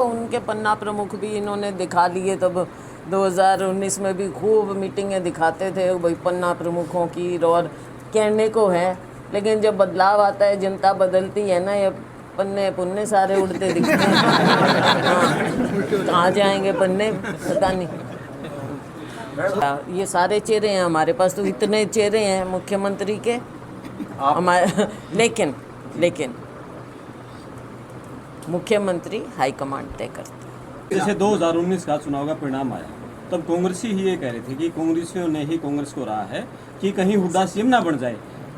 उनके पन्ना प्रमुख भी इन्होंने दिखा लिए। तब 2019 में भी खूब मीटिंगें दिखाते थे भाई पन्ना प्रमुखों की, और कहने को है, लेकिन जब बदलाव आता है, जनता बदलती है ना, ये पन्ने पुन्ने सारे उड़ते दिखते हैं। हाँ, कहाँ जाएंगे पन्ने, पता नहीं। ये सारे चेहरे हैं हमारे पास, तो इतने चेहरे हैं मुख्यमंत्री के हमारे। लेकिन मुख्यमंत्री हाईकमांड तय करते हैं। जैसे 2019 का चुनाव का परिणाम आया, तब कांग्रेसी ही ये कह रहे थे कि कांग्रेसियों ने ही कांग्रेस को रहा है कि कहीं हुड्डा सीएम ना बन जाए।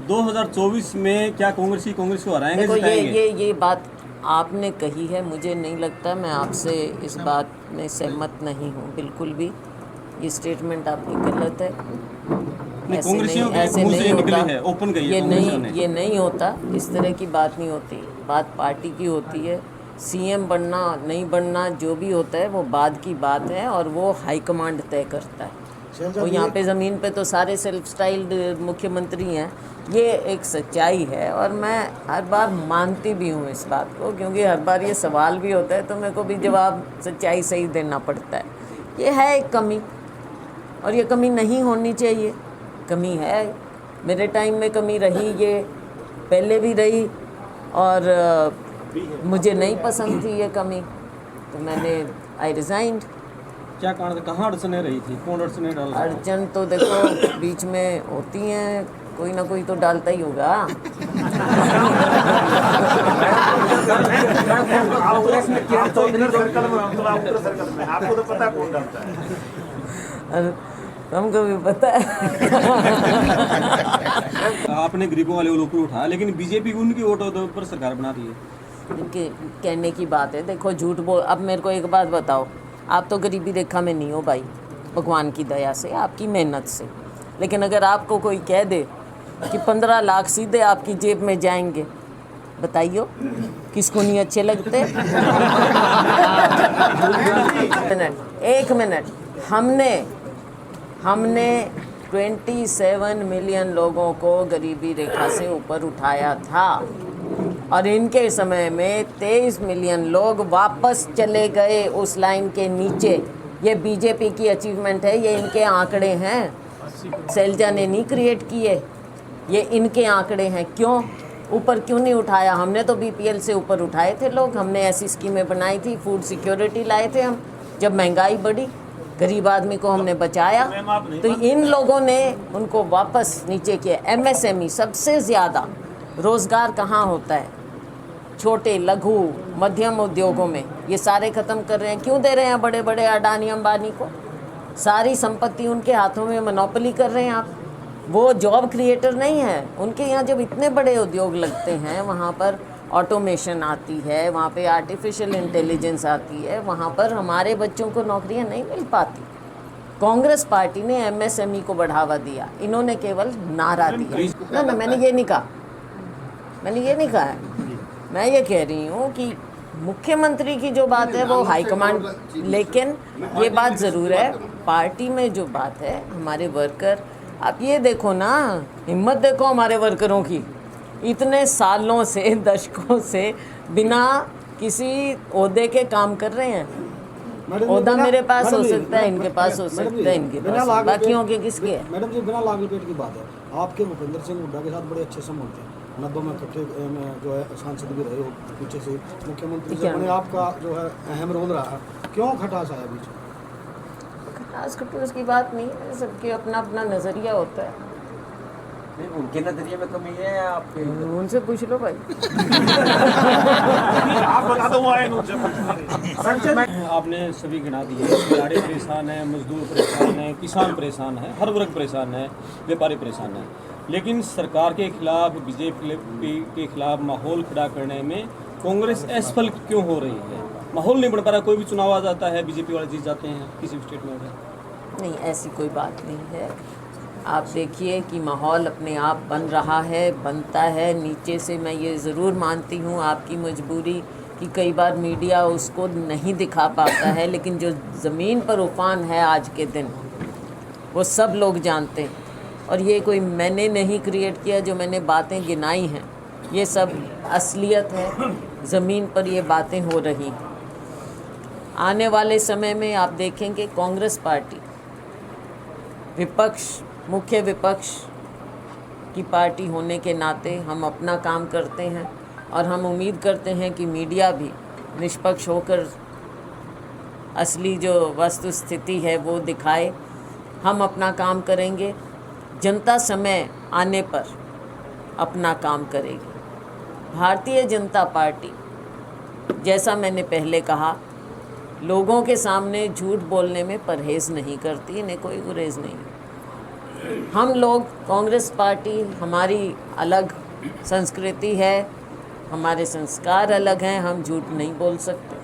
2024 में क्या कांग्रेसी कांग्रेस को हराएंगे? देखो, ये बात आपने कही है, मुझे नहीं लगता, मैं आपसे इस बात में सहमत नहीं हूँ बिल्कुल भी। ये स्टेटमेंट आपकी गलत है। ऐसे नहीं होता, ओपन ये नहीं होता, इस तरह की बात नहीं होती। बात पार्टी की होती है। सीएम बनना नहीं बनना जो भी होता है वो बाद की बात है, और वो हाईकमांड तय करता है। तो यहाँ पे ज़मीन पे तो सारे सेल्फ स्टाइल्ड मुख्यमंत्री हैं, ये एक सच्चाई है। और मैं हर बार मानती भी हूँ इस बात को, क्योंकि हर बार ये सवाल भी होता है तो मेरे को भी जवाब सच्चाई सही देना पड़ता है। ये है एक कमी, और ये कमी नहीं होनी चाहिए। कमी है, मेरे टाइम में कमी रही, ये पहले भी रही, और मुझे नहीं पसंद थी ये कमी, तो मैंने आई रिज़ाइंड। क्या कारण था, कहाँ अड़चने रही थी, कौन अड़चने डाल? अड़चन तो देखो बीच में होती हैं, कोई ना कोई तो डालता ही होगा। आपको तो पता कौन डालता है? हमको भी पता है। आपने गरीबों वाले ऊपर उठाया, लेकिन बीजेपी उनकी वोटों पर सरकार बना रही है। कहने की बात है, देखो झूठ बोल। अब मेरे को एक बात बताओ, आप तो गरीबी रेखा में नहीं हो भाई, भगवान की दया से, आपकी मेहनत से। लेकिन अगर आपको कोई कह दे कि 15 लाख सीधे आपकी जेब में जाएंगे, बताइयो किसको नहीं अच्छे लगते? एक मिनट, हमने 27 मिलियन लोगों को गरीबी रेखा से ऊपर उठाया था, और इनके समय में 23 मिलियन लोग वापस चले गए उस लाइन के नीचे। ये बीजेपी की अचीवमेंट है, ये इनके आंकड़े हैं, शैलजा ने नहीं क्रिएट किए, ये इनके आंकड़े हैं। क्यों ऊपर क्यों नहीं उठाया? हमने तो बीपीएल से ऊपर उठाए थे लोग, हमने ऐसी स्कीमें बनाई थी, फूड सिक्योरिटी लाए थे हम। जब महंगाई बढ़ी, गरीब आदमी को हमने बचाया, तो इन लोगों ने उनको वापस नीचे किया। एमएसएमई सबसे ज़्यादा रोज़गार कहाँ होता है? छोटे लघु मध्यम उद्योगों में। ये सारे ख़त्म कर रहे हैं। क्यों दे रहे हैं बड़े बड़े अडानी अंबानी को? सारी संपत्ति उनके हाथों में मोनोपोली कर रहे हैं आप। वो जॉब क्रिएटर नहीं है। उनके यहाँ जब इतने बड़े उद्योग लगते हैं, वहाँ पर ऑटोमेशन आती है, वहाँ पे आर्टिफिशियल इंटेलिजेंस आती है, वहाँ पर हमारे बच्चों को नौकरियाँ नहीं मिल पाती। कांग्रेस पार्टी ने एमएसएमई को बढ़ावा दिया, इन्होंने केवल नारा दिया। ना, मैंने ये नहीं कहा है। मैं ये कह रही हूँ कि मुख्यमंत्री की जो बात है वो हाईकमांड, लेकिन ये बात ज़रूर है, पार्टी में जो बात है, हमारे वर्कर, आप ये देखो ना, हिम्मत देखो हमारे वर्करों की, इतने सालों से, दशकों से बिना किसी ओहदे के काम कर रहे हैं। ओहदा मेरे पास हो सकता है, इनके पास हो सकता है, इनके पास, बाकियों के किसके है? मैडम जी, बिना लाग लपेट की बात है, आपके भूपेंद्र सिंह हुड्डा के साथ बड़े अच्छे संबंध थे। 90 में इकट्ठे जो है सांसद भी रहे हो, पीछे से मुख्यमंत्री से बने, आपका जो है अहम रोल रहा। क्यों खटास आया बीच में? खटास की बात नहीं है, सबके अपना अपना नज़रिया होता है। उनके नजरिए में कमी है आपके? उनसे पूछ लो भाई। आप बता दो। आपने सभी गिना दिए, खिलाड़ी परेशान है, मजदूर परेशान है, किसान परेशान है, हर वर्ग परेशान है, व्यापारी परेशान है। लेकिन सरकार के खिलाफ, बीजेपी के खिलाफ माहौल खड़ा करने में कांग्रेस असफल क्यों हो रही है? माहौल नहीं बन पा रहा। कोई भी चुनाव आ जाता है, बीजेपी वाले जीत जाते हैं किसी भी स्टेट में। नहीं, ऐसी कोई बात नहीं है। आप देखिए कि माहौल अपने आप बन रहा है, बनता है नीचे से। मैं ये ज़रूर मानती हूँ आपकी मजबूरी कि कई बार मीडिया उसको नहीं दिखा पाता है, लेकिन जो ज़मीन पर उफान है आज के दिन, वो सब लोग जानते हैं। और ये कोई मैंने नहीं क्रिएट किया, जो मैंने बातें गिनाई हैं, ये सब असलियत है, ज़मीन पर ये बातें हो रही हैं। आने वाले समय में आप देखेंगे कांग्रेस पार्टी विपक्ष, मुख्य विपक्ष की पार्टी होने के नाते हम अपना काम करते हैं और हम उम्मीद करते हैं कि मीडिया भी निष्पक्ष होकर असली जो वस्तु स्थिति है वो दिखाए। हम अपना काम करेंगे, जनता समय आने पर अपना काम करेगी। भारतीय जनता पार्टी, जैसा मैंने पहले कहा, लोगों के सामने झूठ बोलने में परहेज़ नहीं करती, इन्हें कोई गुरेज नहीं। हम लोग कांग्रेस पार्टी, हमारी अलग संस्कृति है, हमारे संस्कार अलग हैं, हम झूठ नहीं बोल सकते।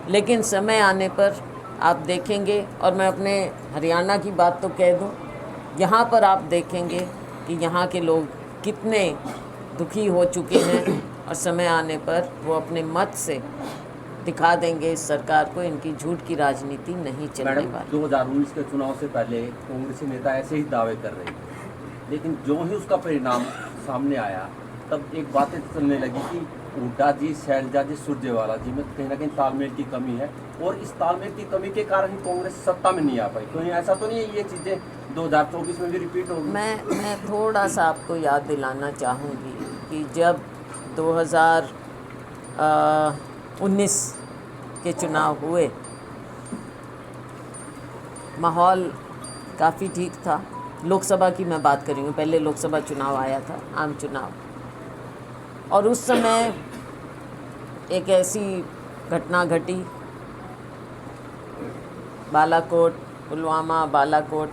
लेकिन समय आने पर आप देखेंगे, और मैं अपने हरियाणा की बात तो कह दूं, यहाँ पर आप देखेंगे कि यहाँ के लोग कितने दुखी हो चुके हैं और समय आने पर वो अपने मत से दिखा देंगे इस सरकार को इनकी झूठ की राजनीति नहीं चलने मैडम, वाली। 2019 के चुनाव से पहले कांग्रेसी नेता ऐसे ही दावे कर रहे थे, लेकिन जो ही उसका परिणाम सामने आया तब एक बातें चलने लगी कि हुड्डा जी, शैलजा जी, सुरजेवाला जी में कहीं ना कहीं तालमेल की कमी है, और इस तालमेल की कमी के कारण ही कांग्रेस सत्ता में नहीं आ पाई। तो ऐसा तो नहीं है ये चीज़ें 2024 में भी रिपीट होगी? मैं थोड़ा सा आपको याद दिलाना चाहूँगी कि जब 2019 के चुनाव हुए, माहौल काफ़ी ठीक था। लोकसभा की मैं बात करूँगी, पहले लोकसभा चुनाव आया था, आम चुनाव, और उस समय एक ऐसी घटना घटी, बालाकोट, पुलवामा, बालाकोट,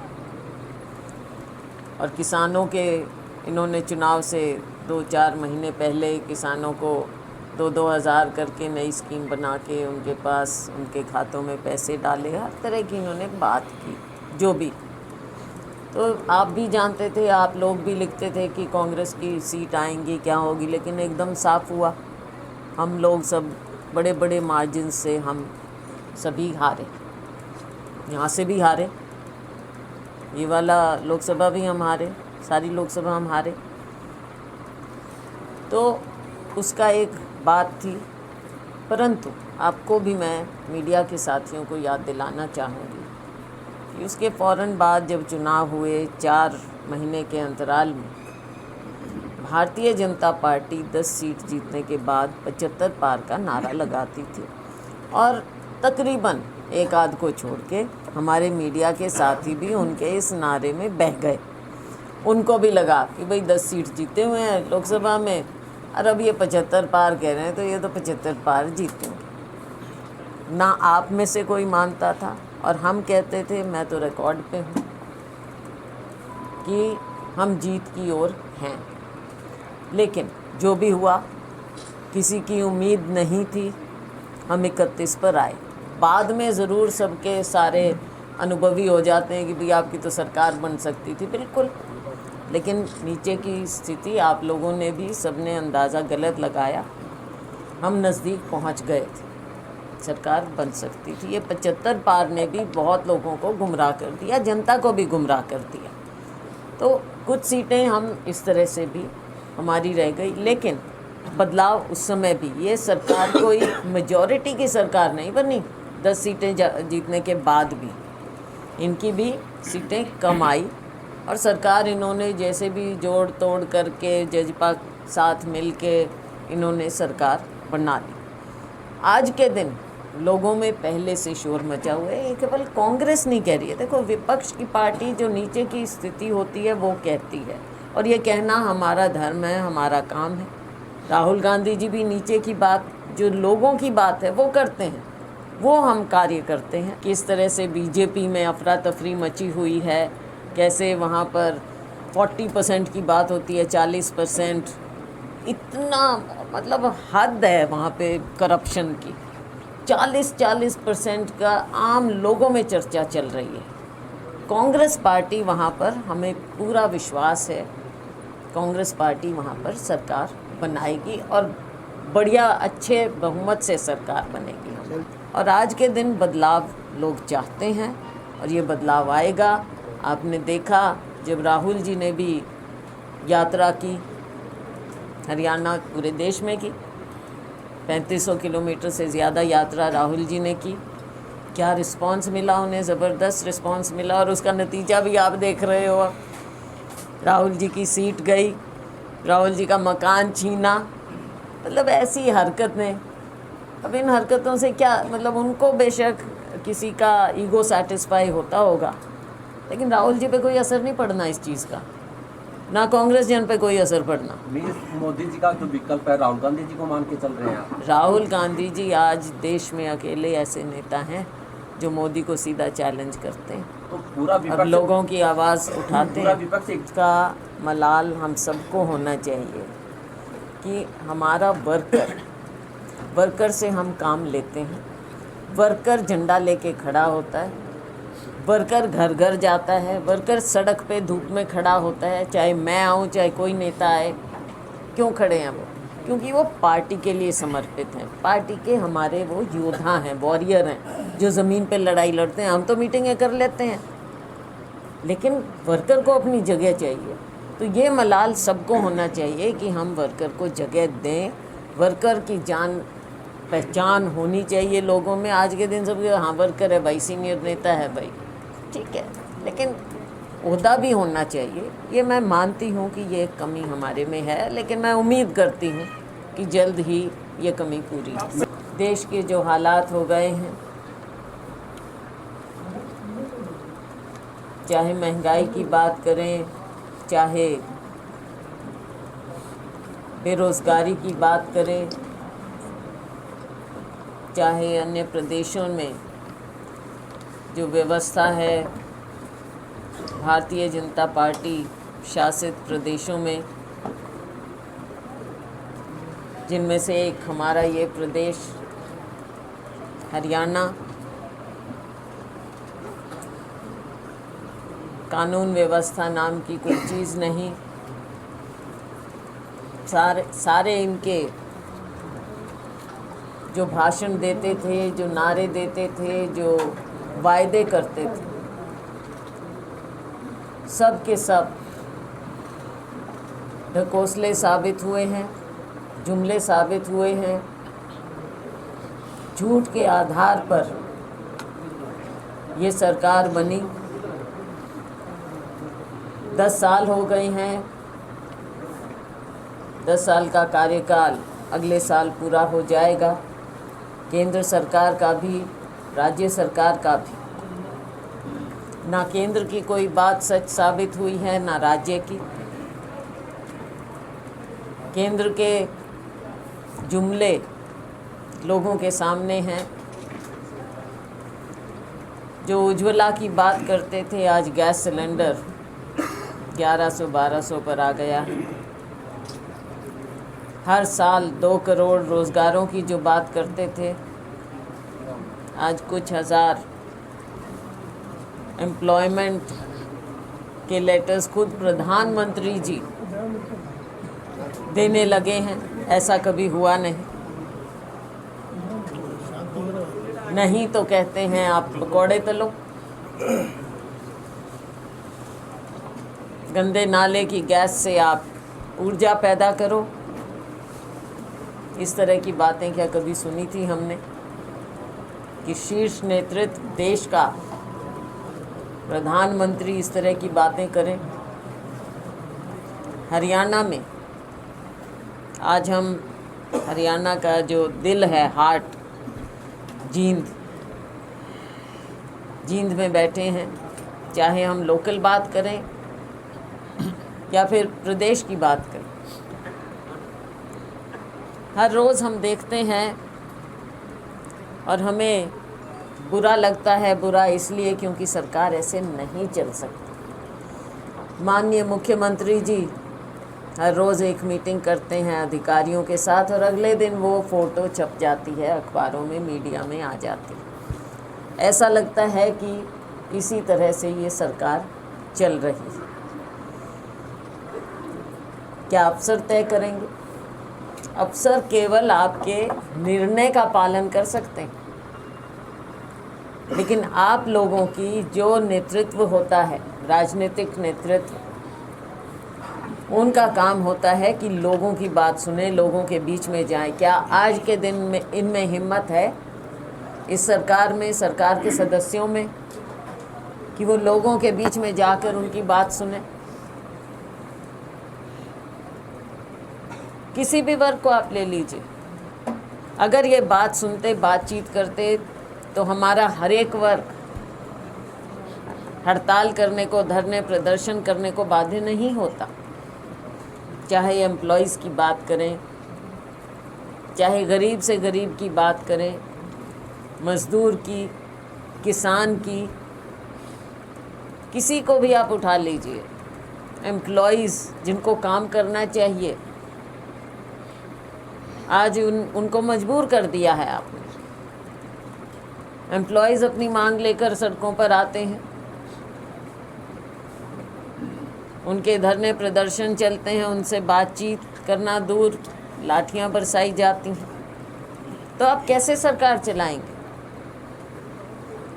और किसानों के इन्होंने चुनाव से 2-4 महीने पहले किसानों को 2-2 हज़ार करके नई स्कीम बना के उनके पास, उनके खातों में पैसे डाले, हर तरह की इन्होंने बात की। जो भी, तो आप भी जानते थे, आप लोग भी लिखते थे कि कांग्रेस की सीट आएंगी, क्या होगी, लेकिन एकदम साफ हुआ। हम लोग सब बड़े बड़े मार्जिन से हम सभी हारे, यहाँ से भी हारे, ये वाला लोकसभा भी हम हारे, सारी लोकसभा हम हारे। तो उसका एक बात थी, परंतु आपको भी मैं मीडिया के साथियों को याद दिलाना चाहूँगी कि उसके फ़ौरन बाद जब चुनाव हुए, 4 महीने के अंतराल में भारतीय जनता पार्टी 10 सीट जीतने के बाद 75 पार का नारा लगाती थी, और तकरीबन एक आध को छोड़ के हमारे मीडिया के साथी भी उनके इस नारे में बह गए। उनको भी लगा कि भाई 10 सीट जीते हुए हैं लोकसभा में, और अब ये 75 पार कह रहे हैं, तो ये तो 75 पार जीतेंगे। ना आप में से कोई मानता था, और हम कहते थे, मैं तो रिकॉर्ड पे हूँ कि हम जीत की ओर हैं। लेकिन जो भी हुआ, किसी की उम्मीद नहीं थी, हम 31 पर आए। बाद में ज़रूर सबके सारे अनुभवी हो जाते हैं कि भाई आपकी तो सरकार बन सकती थी, बिल्कुल, लेकिन नीचे की स्थिति आप लोगों ने भी सबने अंदाज़ा गलत लगाया। हम नज़दीक पहुंच गए थे, सरकार बन सकती थी। ये 75 पार ने भी बहुत लोगों को गुमराह कर दिया, जनता को भी गुमराह कर दिया। तो कुछ सीटें हम इस तरह से भी हमारी रह गई, लेकिन बदलाव उस समय भी, ये सरकार कोई मेजॉरिटी की सरकार नहीं बनी। 10 सीटें जीतने के बाद भी इनकी भी सीटें कम आई, और सरकार इन्होंने जैसे भी जोड़ तोड़ करके जजपा साथ मिल के इन्होंने सरकार बना ली। आज के दिन लोगों में पहले से शोर मचा हुआ है। ये केवल कांग्रेस नहीं कह रही है, देखो विपक्ष की पार्टी जो नीचे की स्थिति होती है वो कहती है, और ये कहना हमारा धर्म है, हमारा काम है। राहुल गांधी जी भी नीचे की बात, जो लोगों की बात है वो करते हैं, वो हम कार्य करते हैं। किस तरह से बीजेपी में अफरा तफरी मची हुई है, कैसे वहाँ पर 40% की बात होती है, 40%, इतना मतलब हद है वहाँ पे करप्शन की। 40% का आम लोगों में चर्चा चल रही है। कांग्रेस पार्टी वहाँ पर, हमें पूरा विश्वास है, कांग्रेस पार्टी वहाँ पर सरकार बनाएगी, और बढ़िया अच्छे बहुमत से सरकार बनेगी। और आज के दिन बदलाव लोग चाहते हैं, और ये बदलाव आएगा। आपने देखा जब राहुल जी ने भी यात्रा की, हरियाणा पूरे देश में की, 3500 किलोमीटर से ज़्यादा यात्रा राहुल जी ने की। क्या रिस्पांस मिला उन्हें? ज़बरदस्त रिस्पांस मिला और उसका नतीजा भी आप देख रहे हो। राहुल जी की सीट गई, राहुल जी का मकान छीना, मतलब ऐसी हरकतें। अब इन हरकतों से क्या मतलब, उनको बेशक किसी का ईगो सेटिस्फाई होता होगा, लेकिन राहुल जी पे कोई असर नहीं पड़ना इस चीज़ का, ना कांग्रेस जन पे कोई असर पड़ना। मोदी जी का जो विकल्प है राहुल गांधी जी को मान के चल रहे हैं आप? राहुल गांधी जी आज देश में अकेले ऐसे नेता हैं जो मोदी को सीधा चैलेंज करते हैं तो पूरा और विपक्ष लोगों की आवाज़ उठाते पूरा हैं। विपक्ष इसका मलाल हम सबको होना चाहिए कि हमारा वर्कर से हम काम लेते हैं। वर्कर झंडा लेके खड़ा होता है, वर्कर घर घर जाता है, वर्कर सड़क पे धूप में खड़ा होता है, चाहे मैं आऊँ चाहे कोई नेता आए। क्यों खड़े हैं वो? क्योंकि वो पार्टी के लिए समर्पित हैं, पार्टी के हमारे वो योद्धा हैं, वॉरियर हैं, जो ज़मीन पे लड़ाई लड़ते हैं। हम तो मीटिंगें कर लेते हैं, लेकिन वर्कर को अपनी जगह चाहिए। तो ये मलाल सबको होना चाहिए कि हम वर्कर को जगह दें, वर्कर की जान पहचान होनी चाहिए लोगों में। आज के दिन सब हाँ वर्कर है भाई, सीनियर नेता है भाई, ठीक है, लेकिन ओहदा भी होना चाहिए। ये मैं मानती हूँ कि ये कमी हमारे में है, लेकिन मैं उम्मीद करती हूँ कि जल्द ही ये कमी पूरी हो। देश के जो हालात हो गए हैं, चाहे महंगाई की बात करें, चाहे बेरोज़गारी की बात करें, चाहे अन्य प्रदेशों में जो व्यवस्था है, भारतीय जनता पार्टी शासित प्रदेशों में, जिनमें से एक हमारा ये प्रदेश हरियाणा, कानून व्यवस्था नाम की कोई चीज़ नहीं। सारे इनके जो भाषण देते थे, जो नारे देते थे, जो वायदे करते थे, सब के सब ढकोसले साबित हुए हैं, जुमले साबित हुए हैं। झूठ के आधार पर ये सरकार बनी। 10 साल हो गए हैं, 10 साल का कार्यकाल अगले साल पूरा हो जाएगा। केंद्र सरकार का भी, राज्य सरकार का भी। ना केंद्र की कोई बात सच साबित हुई है, ना राज्य की। केंद्र के जुमले लोगों के सामने हैं। जो उज्ज्वला की बात करते थे, आज गैस सिलेंडर 1100-1200 पर आ गया। हर साल 2 करोड़ रोज़गारों की जो बात करते थे, आज कुछ हज़ार एम्प्लॉयमेंट के लेटर्स खुद प्रधानमंत्री जी देने लगे हैं। ऐसा कभी हुआ नहीं तो कहते हैं आप पकौड़े तलो। गंदे नाले की गैस से आप ऊर्जा पैदा करो। इस तरह की बातें क्या कभी सुनी थी हमने कि शीर्ष नेतृत्व देश का प्रधानमंत्री इस तरह की बातें करें। हरियाणा में आज हम हरियाणा का जो दिल है, हार्ट, जींद में बैठे हैं। चाहे हम लोकल बात करें या फिर प्रदेश की बात करें, हर रोज़ हम देखते हैं और हमें बुरा लगता है। बुरा इसलिए क्योंकि सरकार ऐसे नहीं चल सकती। माननीय मुख्यमंत्री जी हर रोज़ एक मीटिंग करते हैं अधिकारियों के साथ और अगले दिन वो फ़ोटो छप जाती है, अखबारों में, मीडिया में आ जाती है। ऐसा लगता है कि इसी तरह से ये सरकार चल रही है। क्या अफसर तय करेंगे? अफसर केवल आपके निर्णय का पालन कर सकते हैं, लेकिन आप लोगों की जो नेतृत्व होता है, राजनीतिक नेतृत्व, उनका काम होता है कि लोगों की बात सुने, लोगों के बीच में जाएं। क्या आज के दिन में इनमें हिम्मत है, इस सरकार में, सरकार के सदस्यों में, कि वो लोगों के बीच में जाकर उनकी बात सुने? किसी भी वर्ग को आप ले लीजिए, अगर ये बात सुनते, बातचीत करते, तो हमारा हर एक वर्ग हड़ताल करने को, धरने प्रदर्शन करने को बाध्य नहीं होता। चाहे एम्प्लॉइज़ की बात करें, चाहे गरीब से गरीब की बात करें, मज़दूर की, किसान की, किसी को भी आप उठा लीजिए। एम्प्लॉइज़ जिनको काम करना चाहिए, आज उनको मजबूर कर दिया है आपने। एम्प्लॉइज़ अपनी मांग लेकर सड़कों पर आते हैं, उनके धरने प्रदर्शन चलते हैं, उनसे बातचीत करना दूर, लाठियां बरसाई जाती हैं। तो आप कैसे सरकार चलाएंगे?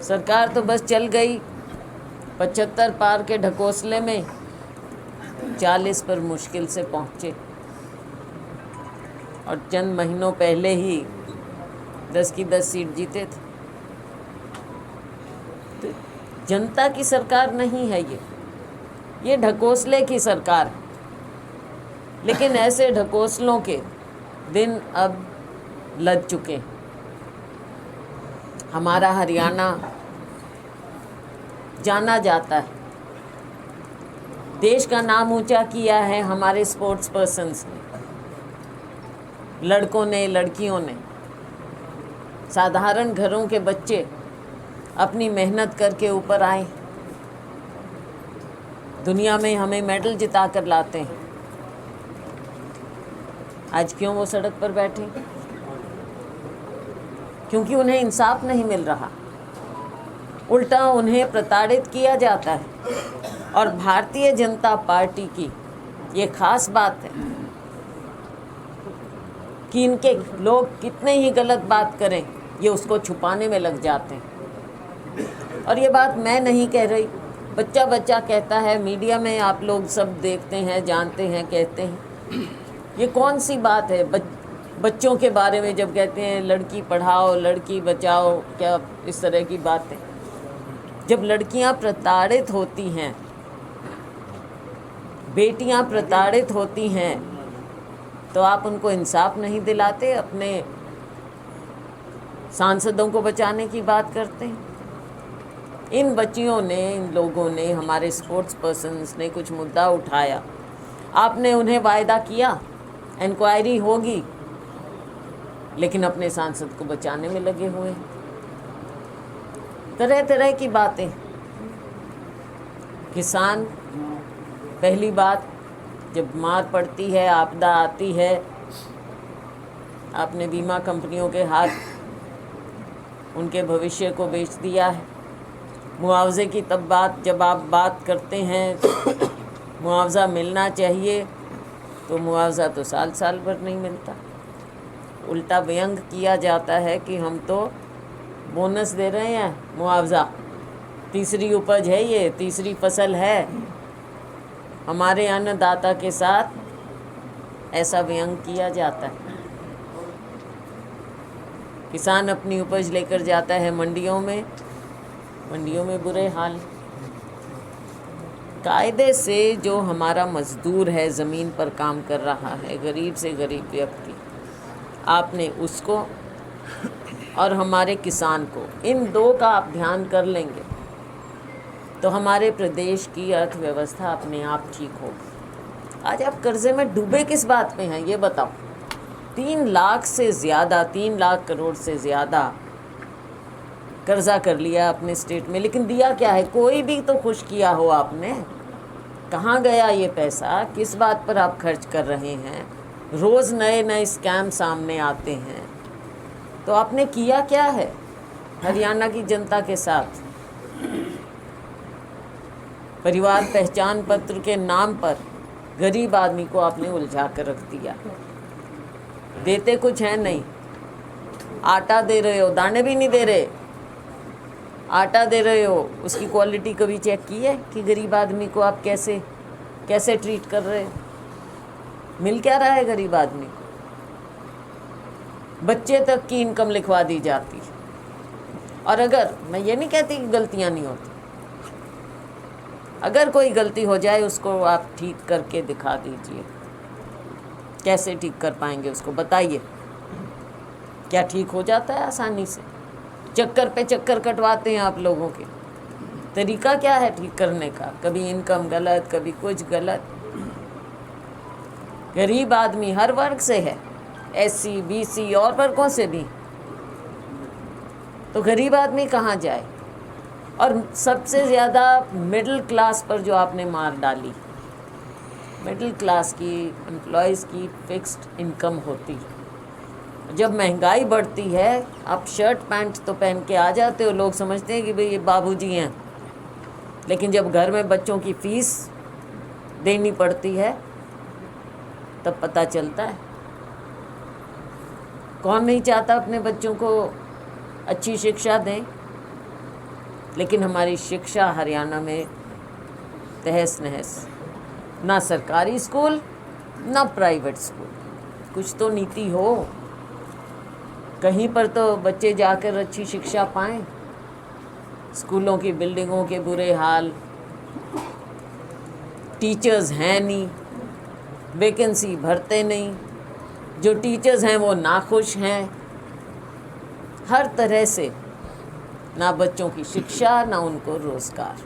सरकार तो बस चल गई 75 पार के ढकोसले में, 40 पर मुश्किल से पहुँचे, और चंद महीनों पहले ही 10 की 10 सीट जीते थे। तो जनता की सरकार नहीं है ये ढकोसले की सरकार है। लेकिन ऐसे ढकोसलों के दिन अब लग चुके। हमारा हरियाणा जाना जाता है, देश का नाम ऊंचा किया है हमारे स्पोर्ट्स पर्सन्स ने, लड़कों ने, लड़कियों ने। साधारण घरों के बच्चे अपनी मेहनत करके ऊपर आए, दुनिया में हमें मेडल जिता कर लाते हैं। आज क्यों वो सड़क पर बैठे? क्योंकि उन्हें इंसाफ नहीं मिल रहा, उल्टा उन्हें प्रताड़ित किया जाता है। और भारतीय जनता पार्टी की ये खास बात है कि इनके लोग कितने ही गलत बात करें, ये उसको छुपाने में लग जाते हैं। और ये बात मैं नहीं कह रही, बच्चा बच्चा कहता है, मीडिया में आप लोग सब देखते हैं, जानते हैं, कहते हैं। ये कौन सी बात है बच्चों के बारे में जब कहते हैं लड़की पढ़ाओ, लड़की बचाओ, क्या इस तरह की बातें? जब लड़कियां प्रताड़ित होती हैं, बेटियां प्रताड़ित होती हैं, तो आप उनको इंसाफ नहीं दिलाते, अपने सांसदों को बचाने की बात करते हैं। इन बच्चियों ने, इन लोगों ने, हमारे स्पोर्ट्स पर्सन्स ने कुछ मुद्दा उठाया, आपने उन्हें वायदा किया इंक्वायरी होगी, लेकिन अपने सांसद को बचाने में लगे हुए हैं। तरह तरह की बातें। किसान, पहली बात, जब मार पड़ती है, आपदा आती है, आपने बीमा कंपनियों के हाथ उनके भविष्य को बेच दिया है। मुआवजे की तब बात, जब आप बात करते हैं मुआवजा मिलना चाहिए, तो मुआवजा तो साल साल भर नहीं मिलता। उल्टा व्यंग किया जाता है कि हम तो बोनस दे रहे हैं, मुआवजा, तीसरी उपज है, ये तीसरी फसल है। हमारे अन्नदाता के साथ ऐसा व्यंग किया जाता है। किसान अपनी उपज लेकर जाता है मंडियों में बुरे हाल। कायदे से जो हमारा मज़दूर है, ज़मीन पर काम कर रहा है, गरीब से गरीब व्यक्ति, आपने उसको और हमारे किसान को, इन दो का आप ध्यान कर लेंगे तो हमारे प्रदेश की अर्थव्यवस्था अपने आप ठीक होगी। आज आप कर्जे में डूबे किस बात पे हैं, ये बताओ। 3 लाख से ज़्यादा, 3 लाख करोड़ से ज़्यादा कर्जा कर लिया अपने स्टेट में, लेकिन दिया क्या है? कोई भी तो खुश किया हो आपने? कहाँ गया ये पैसा? किस बात पर आप खर्च कर रहे हैं? रोज़ नए नए स्कैम सामने आते हैं, तो आपने किया क्या है हरियाणा की जनता के साथ? परिवार पहचान पत्र के नाम पर गरीब आदमी को आपने उलझा कर रख दिया। देते कुछ है नहीं, आटा दे रहे हो, दाने भी नहीं दे रहे। आटा दे रहे हो, उसकी क्वालिटी कभी चेक की है कि गरीब आदमी को आप कैसे ट्रीट कर रहे हो? मिल क्या रहा है गरीब आदमी को? बच्चे तक की इनकम लिखवा दी जाती है। और अगर, मैं ये नहीं कहती कि गलतियां नहीं होती, अगर कोई गलती हो जाए उसको आप ठीक करके दिखा दीजिए। कैसे ठीक कर पाएंगे उसको बताइए। क्या ठीक हो जाता है आसानी से? चक्कर पे चक्कर कटवाते हैं आप लोगों के। तरीका क्या है ठीक करने का? कभी इनकम गलत, कभी कुछ गलत। गरीब आदमी हर वर्ग से है, SC BC और वर्गों से भी। तो गरीब आदमी कहाँ जाए? और सबसे ज़्यादा मिडिल क्लास पर जो आपने मार डाली। मिडिल क्लास की एम्प्लॉयज़ की फिक्स्ड इनकम होती है। जब महंगाई बढ़ती है, आप शर्ट पैंट तो पहन के आ जाते हो, लोग समझते हैं कि भाई ये बाबूजी हैं। लेकिन जब घर में बच्चों की फीस देनी पड़ती है तब पता चलता है। कौन नहीं चाहता अपने बच्चों को अच्छी शिक्षा दें? लेकिन हमारी शिक्षा हरियाणा में तहस नहस। ना सरकारी स्कूल ना प्राइवेट स्कूल। कुछ तो नीति हो, कहीं पर तो बच्चे जाकर अच्छी शिक्षा पाएं। स्कूलों की बिल्डिंगों के बुरे हाल, टीचर्स हैं नहीं, वैकेंसी भरते नहीं, जो टीचर्स हैं वो नाखुश हैं। हर तरह से ना बच्चों की शिक्षा ना उनको रोज़गार।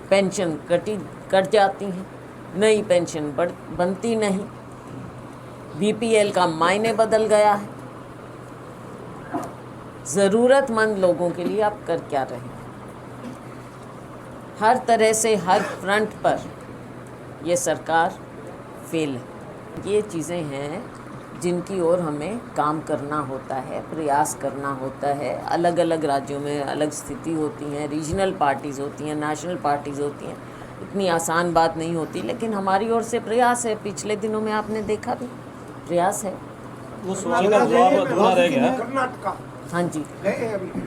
पेंशन कट जाती हैं, नई पेंशन बनती नहीं। BPL का मायने बदल गया है। ज़रूरतमंद लोगों के लिए आप कर क्या रहे हैं? हर तरह से हर फ्रंट पर ये सरकार फेल है। ये चीज़ें हैं जिनकी ओर हमें काम करना होता है, प्रयास करना होता है। अलग अलग राज्यों में अलग स्थिति होती हैं, रीजनल पार्टीज़ होती हैं, नेशनल पार्टीज़ होती हैं। इतनी आसान बात नहीं होती, लेकिन हमारी ओर से प्रयास है। पिछले दिनों में आपने देखा भी प्रयास है। वो सवाल का जवाब अधूरा रह गया। कर्नाटका हाँ जी,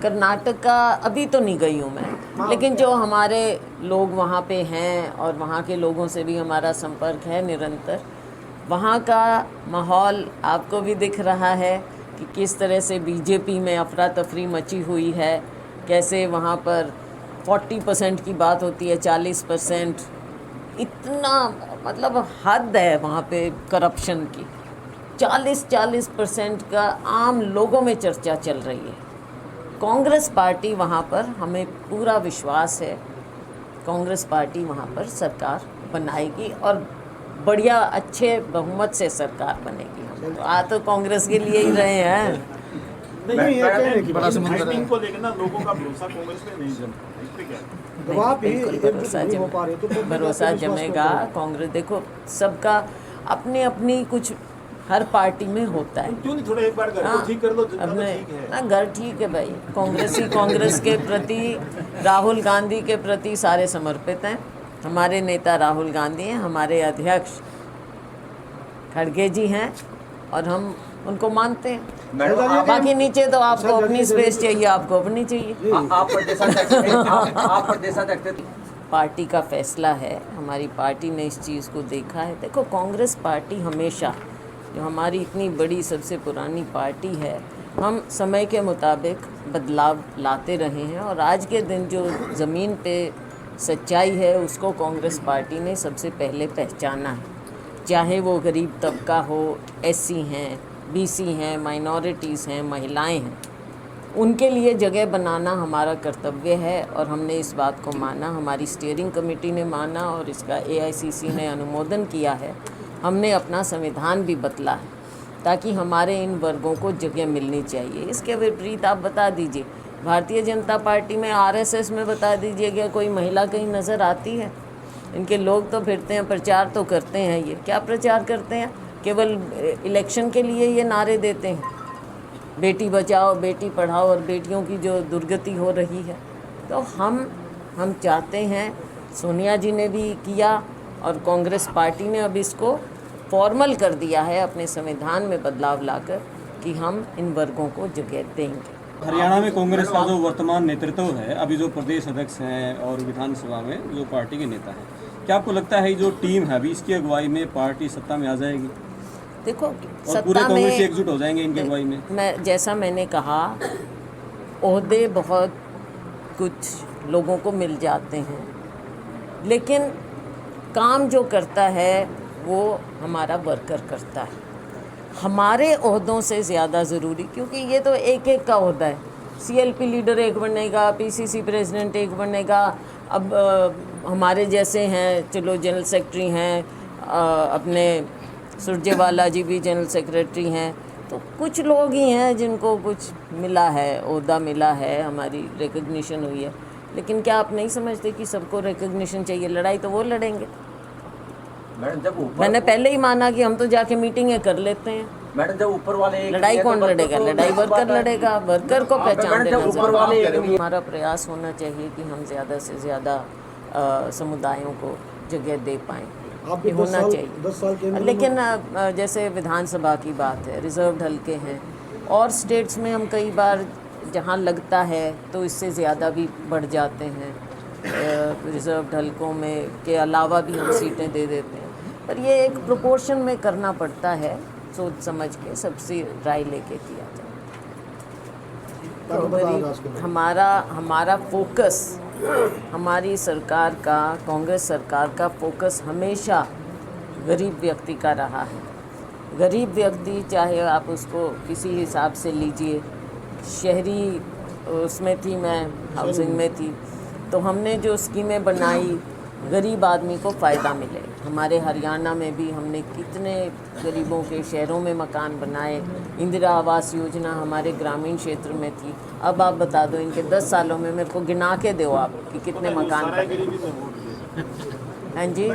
कर्नाटका अभी तो नहीं गई हूँ मैं, लेकिन जो हमारे लोग वहाँ पे हैं और वहाँ के लोगों से भी हमारा संपर्क है निरंतर। वहाँ का माहौल आपको भी दिख रहा है कि किस तरह से BJP में अफरा तफरी मची हुई है। कैसे वहाँ पर 40% की बात होती है, 40%। इतना मतलब हद है वहाँ पे करप्शन की। 40% का आम लोगों में चर्चा चल रही है। कांग्रेस पार्टी वहाँ पर, हमें पूरा विश्वास है, कांग्रेस पार्टी वहाँ पर सरकार बनाएगी और बढ़िया अच्छे बहुमत से सरकार बनेगी। हम तो आ तो कांग्रेस के लिए ही रहे हैं। नहीं, ये कहने की बड़ा बात समुद्र है। है। को लेकर ना लोगों का भरोसा कांग्रेस पे नहीं जमता है। इस पे क्या है? जब आप ही बिल्कुल एकजुट भरोसा नहीं हो पा रहे तो फिर भरोसा विश्वास क्यों जमेगा। करें? कांग्रेस देखो, सबका अपनी अपनी कुछ हर पार्टी में होता है। क्यों नहीं थोड़ा एक बार घर हाँ, को ठीक कर लो, जनता तो अपने ठीक है। ना घर ठीक है भाई। कांग्रेस के प्रति, राहुल गांधी के प्रति सारे समर्पित हैं। हमारे नेता राहुल गांधी हैं, हमारे अध्यक्ष खड़गे जी हैं और हम उनको मानते हैं। मैडम आप बाकी नीचे तो आपको अपनी स्पेस चाहिए, आपको अपनी चाहिए। आप प्रदेशाध्यक्ष थे, आप प्रदेशाध्यक्ष थे। पार्टी का फैसला है, हमारी पार्टी ने इस चीज़ को देखा है। देखो, कांग्रेस पार्टी हमेशा, जो हमारी इतनी बड़ी सबसे पुरानी पार्टी है, हम समय के मुताबिक बदलाव लाते रहे हैं और आज के दिन जो ज़मीन पे सच्चाई है उसको कांग्रेस पार्टी ने सबसे पहले पहचाना है। चाहे वो गरीब तबका हो, SC हैं, BC हैं, माइनॉरिटीज़ हैं, महिलाएं हैं, उनके लिए जगह बनाना हमारा कर्तव्य है और हमने इस बात को माना। हमारी स्टीयरिंग कमेटी ने माना और इसका AICC ने अनुमोदन किया है। हमने अपना संविधान भी बदला है ताकि हमारे इन वर्गों को जगह मिलनी चाहिए। इसके विपरीत आप बता दीजिए, भारतीय जनता पार्टी में, RSS में बता दीजिए, क्या कोई महिला कहीं नज़र आती है? इनके लोग तो फिरते हैं, प्रचार तो करते हैं। ये क्या प्रचार करते हैं? केवल इलेक्शन के लिए ये नारे देते हैं, बेटी बचाओ, बेटी पढ़ाओ, और बेटियों की जो दुर्गति हो रही है। तो हम चाहते हैं, सोनिया जी ने भी किया और कांग्रेस पार्टी ने अब इसको फॉर्मल कर दिया है अपने संविधान में बदलाव लाकर कि हम इन वर्गों को जगह देंगे। हरियाणा में कांग्रेस का जो वर्तमान नेतृत्व है, अभी जो प्रदेश अध्यक्ष हैं और विधानसभा में जो पार्टी के नेता हैं, क्या आपको लगता है जो टीम है अभी इसकी अगुवाई में पार्टी सत्ता में आ जाएगी देखो और पूरे सत्ता कांग्रेस से में एकजुट हो जाएंगे इनकी अगुवाई में? मैं जैसा मैंने कहा, ओहदे बहुत कुछ लोगों को मिल जाते हैं, लेकिन काम जो करता है वो हमारा वर्कर करता है। हमारे ओहदों से ज़्यादा ज़रूरी, क्योंकि ये तो एक एक का ओहदा है। CLP लीडर एक बनेगा, PCC प्रेसिडेंट एक बनेगा, अब हमारे जैसे हैं, चलो जनरल सेक्रेटरी हैं, अपने सुरजेवाला जी भी जनरल सेक्रेटरी हैं, तो कुछ लोग ही हैं जिनको कुछ मिला है, ओहदा मिला है, हमारी रिकग्निशन हुई है। लेकिन क्या आप नहीं समझते कि सबको रिकग्निशन चाहिए? लड़ाई तो वो लड़ेंगे। मैडम जब ऊपर मैंने पहले ही माना कि हम तो जाके मीटिंगें कर लेते हैं। मैडम जब ऊपर वाले एक लड़ाई नहीं है, तो कौन वर्कर लड़ेगा? तो लड़ाई दूसरी वर्कर बात है। लड़ेगा, वर्कर को पहचान मैडम देना जब ऊपर वाले एक ज़रूरी नहीं है। हमारा प्रयास होना चाहिए कि हम ज़्यादा से ज़्यादा समुदायों को जगह दे पाएँ, आप भी ये होना 10 साल के चाहिए। लेकिन जैसे विधानसभा की बात है, रिजर्व्ड हल्के हैं, और स्टेट्स में हम कई बार जहाँ लगता है तो इससे ज़्यादा भी बढ़ जाते हैं। रिजर्व्ड हल्कों में के अलावा भी हम सीटें दे देते हैं, पर ये एक प्रोपोर्शन में करना पड़ता है, सोच समझ के सबसे राय लेके किया जाए। तो हमारा फोकस, हमारी सरकार का, कांग्रेस सरकार का फोकस हमेशा गरीब व्यक्ति का रहा है। गरीब व्यक्ति, चाहे आप उसको किसी हिसाब से लीजिए, शहरी उसमें थी, मैं हाउसिंग में थी, तो हमने जो स्कीमें बनाई गरीब आदमी को फ़ायदा मिले। हमारे हरियाणा में भी हमने कितने गरीबों के शहरों में मकान बनाए। इंदिरा आवास योजना हमारे ग्रामीण क्षेत्र में थी। अब आप बता दो, इनके 10 सालों में मेरे को गिना के दो आप कि कितने मकान बने। हाँ जी।